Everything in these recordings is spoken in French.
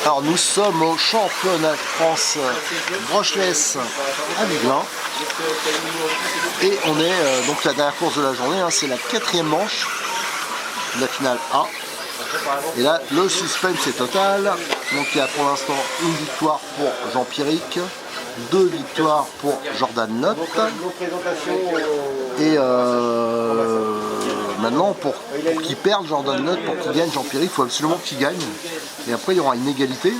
Alors nous sommes au championnat de France brushless à Viglin et on est donc la dernière course de la journée, hein, c'est la 4e manche de la finale A. Et là le suspense est total, donc il y a pour l'instant une victoire pour Jean-Pierrick, 2 victoires pour Jordan Notte et maintenant pour qu'il perde Jordan Notte, pour qu'il gagne Jean-Pierrick, il faut absolument qu'il gagne. Et après il y aura une égalité,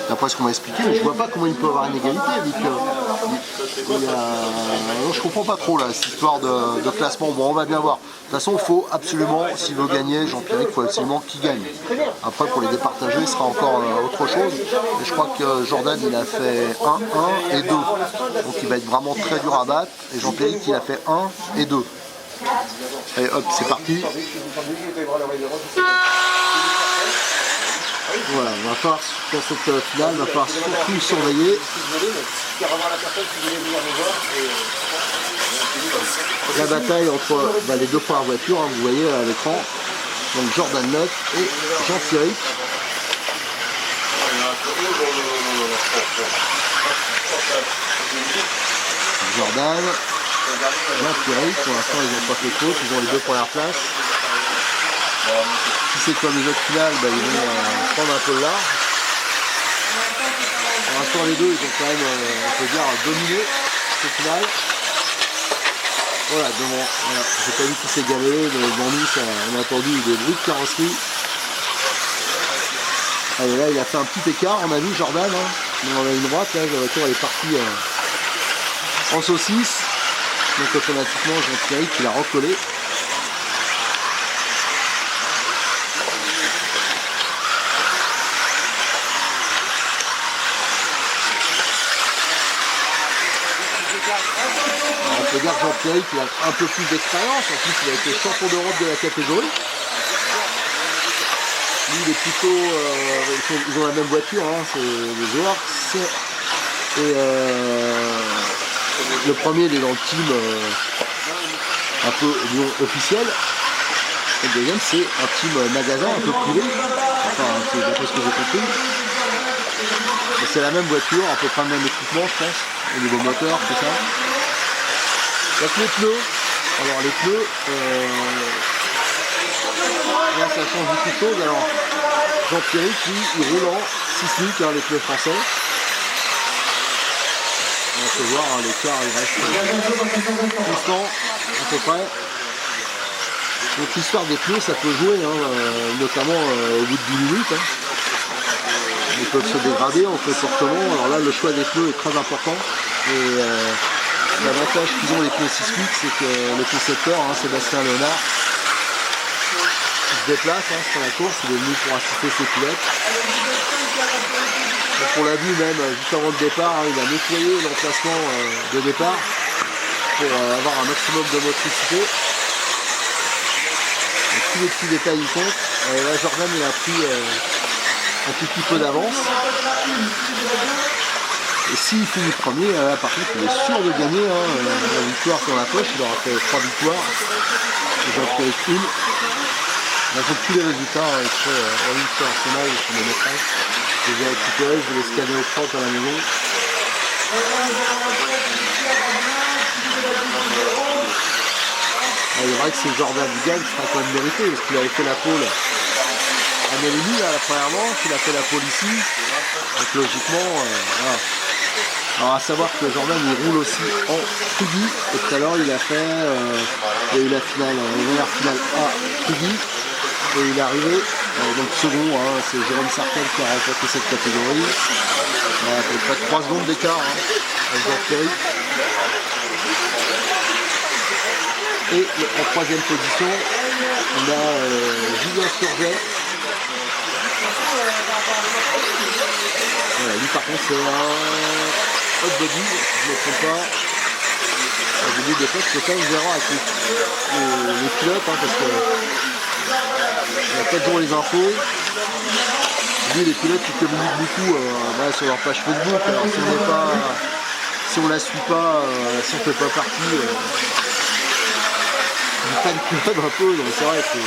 d'après ce qu'on m'a expliqué, mais je vois pas comment il peut avoir une égalité, vu que je comprends pas trop là, cette histoire de classement. Bon, on va bien voir. De toute façon, il faut absolument, s'il veut gagner Jean-Pierrick, il faut absolument qu'il gagne. Après, pour les départager, ce sera encore autre chose. Et je crois que Jordan, il a fait 1, 1 et 2. Donc il va être vraiment très dur à battre. Et Jean-Pierrick, il a fait 1 et 2. Allez hop, c'est parti. Voilà, on va falloir, dans cette finale, il va falloir surtout surveiller la bataille entre les deux premières voitures, hein, vous voyez à l'écran, donc Jordan Notte et Jean-Pierrick. Jordan, Jean-Pierrick, pour l'instant ils n'ont pas fait faute, ils ont les 2 premières places. Si c'est comme les autres finales, ils vont prendre un peu de large. Pour l'instant les deux ils ont quand même, on peut dire, dominé cette finale. Voilà, devant, voilà. J'ai pas vu qui s'est gavé, mais devant nous on a entendu des bruits de carrosserie. Allez, là il a fait un petit écart, on a vu Jordan, hein. On a une droite, là la voiture elle est partie en saucisse. Donc automatiquement Jean-Pierrick il a recollé. On peut dire que Jean-Pierrick il a un peu plus d'expérience, en plus il a été champion d'Europe de la catégorie. Lui il est plutôt, ils ont la même voiture, hein, c'est les Works. Et le premier il est dans le team un peu officiel. Et le deuxième c'est un team magasin un peu privé. Enfin c'est d'après ce que j'ai compris. C'est la même voiture, à peu près le même équipement je pense, au niveau moteur, tout ça. Donc les pneus, alors les pneus, là ça change beaucoup de choses. Alors Jean-Pierrick lui il roule en 6 litres, hein, les pneus français. On peut voir hein, l'écart il reste constant à peu près. Donc l'histoire des pneus ça peut jouer, hein, notamment au bout de 10 minutes. Hein. Ils peuvent se dégrader en fait fortement. Alors là le choix des pneus est très important. Et l'avantage qu'ils ont les pneus 6 litres, c'est que le concepteur, hein, Sébastien Léonard, il se déplace hein, sur la course, il est venu pour assister ses pilotes. Donc on l'a vu même juste avant le départ, hein, il a nettoyé l'emplacement de départ pour avoir un maximum de motricité. Donc, tous les petits détails ils comptent. Là Jordan il a pris un tout petit peu d'avance. Et s'il finit premier, par contre il est sûr de gagner, hein, la victoire sur la poche, il aura fait 3 victoires, et Jean-Pierrick une. Là j'ai tous les résultats, hein, en ligne sur Arsenal et sur mes métrages. Je vais récupérer, je vais les scanner au propre à la maison. Il y vrai que c'est Jordan qui gagne, ce sera quand même mérité, parce qu'il avait fait la pole à Mélanie, à la première manche, il a fait la pole ici, donc logiquement, voilà. Alors à savoir que Jordan il roule aussi en Truggy, et tout à l'heure il a fait, il y a eu la finale, la dernière finale A Truggy, et il est arrivé, donc second, hein, c'est Jérôme Sarkel qui a remporté cette catégorie, à peu près 3 secondes d'écart, hein, avec Jean-Pierrick. Et en 3e position, on a Julien Sturget. par contre c'est un hot body, si je ne me trompe pas. Au début des fois, c'est ça, on verra avec les pilotes, hein, parce que on n'a pas toujours les infos. Lui, les pilotes qui communiquent beaucoup sur leur page Facebook. Alors si on la suit pas, si on fait pas partie du fan club un peu, donc c'est vrai que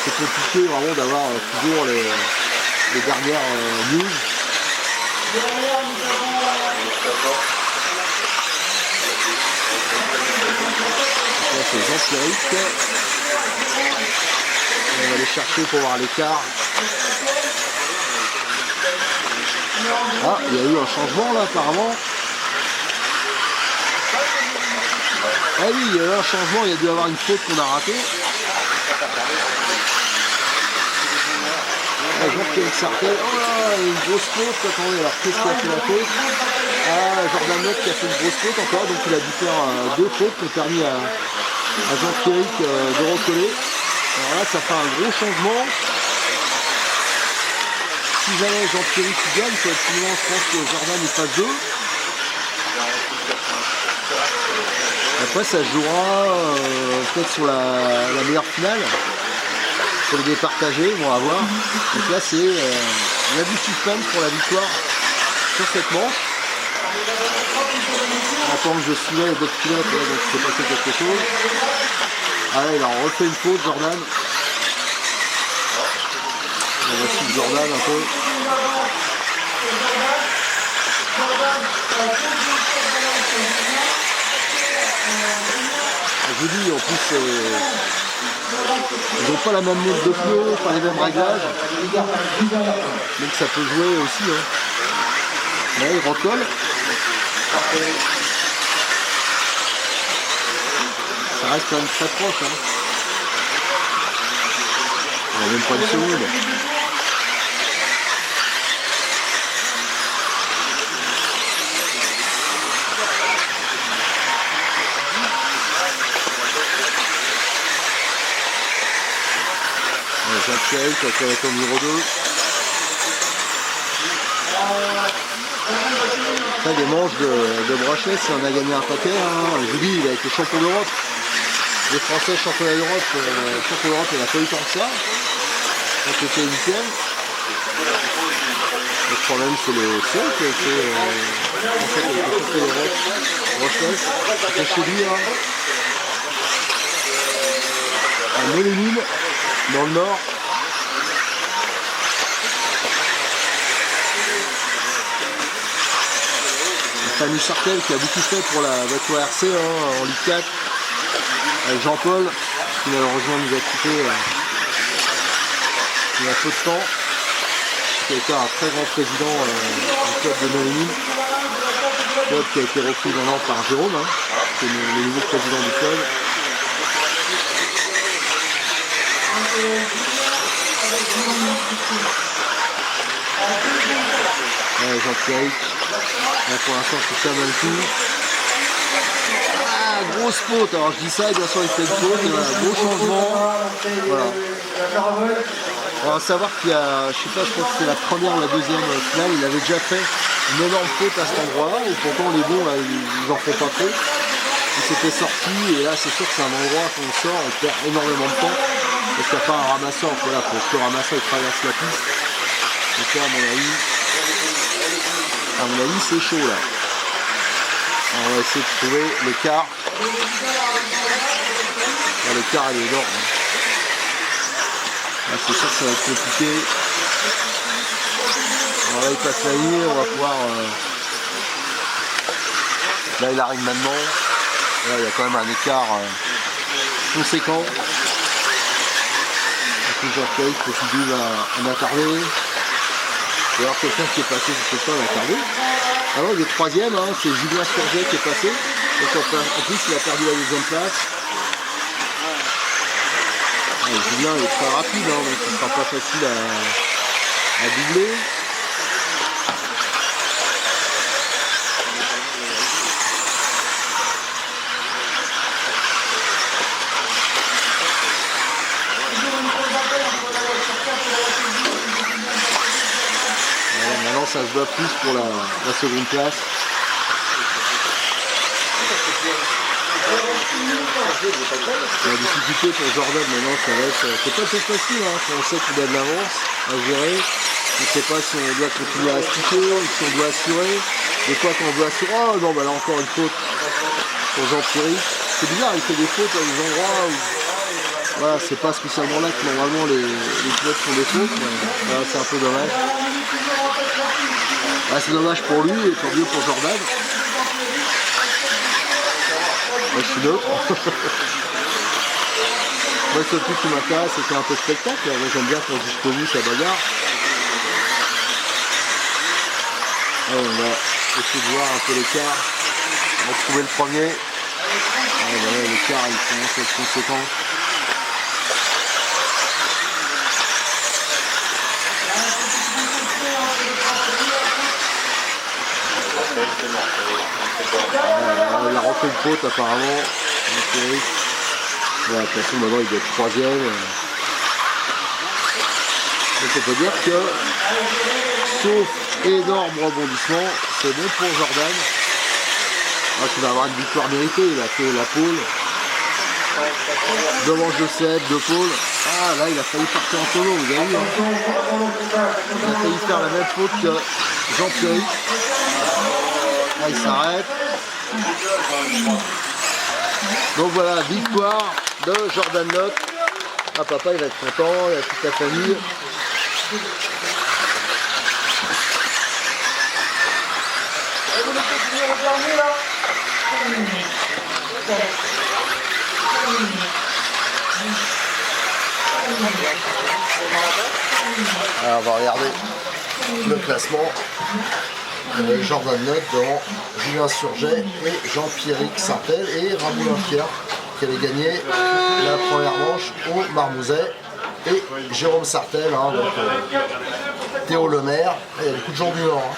c'est compliqué vraiment d'avoir toujours les dernières news. Là c'est Jean-Pierre. On va aller chercher pour voir l'écart. Ah, il y a eu un changement là apparemment. Ah oui, il y a eu un changement, il y a dû y avoir une faute qu'on a ratée. Ah, Jean-Pierre Sartel, oh là, une grosse faute, attendez, alors qu'est-ce qui a fait la faute? Ah, Jordan Nock qui a fait une grosse faute encore, donc il a dû faire deux fautes qui ont permis à Jean-Pierre de recoller. Alors là, ça fait un gros changement. Si jamais Jean-Pierre qui gagne, c'est absolument, je pense que Jordan il passe 2. Après, ça jouera peut-être sur la meilleure finale. Pour les départager, on va voir. Donc là, c'est il y a du suspense pour la victoire sur cette manche. Attends, je suivais les d'autres pilotes, là, donc il s'est passé quelque chose. Ah là, il a refait une faute, Jordan. On va suivre Jordan un peu. Je vous dis, en plus, ils n'ont pas la même mode de pneus, pas les mêmes réglages. Donc ça peut jouer aussi. Hein. Là, il recolle. Ça reste quand même très proche. Hein. On n'a même pas une seconde. Jean-Pierre qui va être au numéro 2. Ça, des manches de Brochet, si on a gagné un paquet. Hein. Je vous dis, il a été champion d'Europe. Les Français championnat d'Europe, champion d'Europe, il n'a pas eu tant que ça. Donc il était 8e. Le problème, c'est le seul qui a été Français qui a été champion d'Europe. Brochet, c'était chez lui. Hein. À Mélénine, dans le nord. Fanny Sartel qui a beaucoup fait pour la voiture RC en Ligue 4 avec Jean-Paul qui malheureusement nous a quitté il y a peu de temps, qui a été un très grand président du club de Mélénine, club qui a été repris maintenant par Jérôme, hein, qui est le nouveau président du club. Ouais, Jean-Pierre. Là, pour l'instant, c'est ça même tout. Ah, grosse faute. Alors, je dis ça, et bien sûr, il fait une faute. Voilà, gros changement. Voilà. On va savoir qu'il y a, je sais pas, je crois que c'est la première ou la deuxième finale. Il avait déjà fait une énorme faute à cet endroit-là. Et pourtant, les bons, là, ils en font pas trop. Il s'était sorti. Et là, c'est sûr que c'est un endroit qu'on sort. On perd énormément de temps. Parce qu'il n'y a pas un ramasseur. Voilà, pour que le ramasseur il traverse la piste. Donc là, à mon avis, c'est chaud là. Alors, on va essayer de trouver l'écart. L'écart, il est énorme. Là, c'est sûr que ça va être compliqué. Alors là, il passe la ligne, on va pouvoir... Là, il arrive maintenant. Là, il y a quand même un écart conséquent. Jean-Pierre continue à m'attarder. Il y a quelqu'un qui est passé, je ne sais pas, à m'attarder. Alors le troisième, hein, c'est Julien Sturget qui est passé. Donc, en plus, il a perdu la deuxième place. Julien est très rapide, hein, donc ce ne sera pas facile à doubler. ça se bat plus pour la seconde place. La difficulté pour Jordan maintenant, ça va être, c'est pas très facile, hein, quand on sait qu'il a de l'avance à gérer. On ne sait pas si on doit continuer à sticker, si on doit assurer. Des fois quand on doit assurer, oh non, bah là encore une faute pour Jean-Pierre. C'est bizarre, il fait des fautes à des endroits où voilà, c'est pas spécialement là que normalement les pilotes font des fautes, mais voilà, c'est un peu dommage. Ah, c'est dommage pour lui et tant mieux pour Jordan. Moi je suis neutre. Moi le seul truc qui m'intéresse c'est qu'il y a un peu de spectacle. Moi j'aime bien quand jusqu'au bout ça bagarre. Allez, on va essayer de voir un peu l'écart. On va trouver le premier. Voilà, l'écart il commence à être conséquent. Il a refait une faute apparemment. Voilà, de toute façon maintenant il doit être troisième. Donc on peut dire que sauf énorme rebondissement, c'est bon pour Jordan. Ah, il va avoir une victoire méritée, il a fait la pole. Devant Joseph, de pole. Ah là il a failli partir en solo, vous avez vu hein. Il a failli faire la même faute que Jean-Pierre. Là il s'arrête. Donc voilà, victoire de Jordan Nock. Ah papa il va être content, il a toute la famille. Alors on va regarder le classement. Jordan Nock devant Julien Surget et Jean-Pierre Sartel et Ramoulin Pierre qui avait gagné la première manche au Marmouzet et Jérôme Sartel, hein, donc Théo Lemaire et il y a beaucoup de gens du Nord. Hein.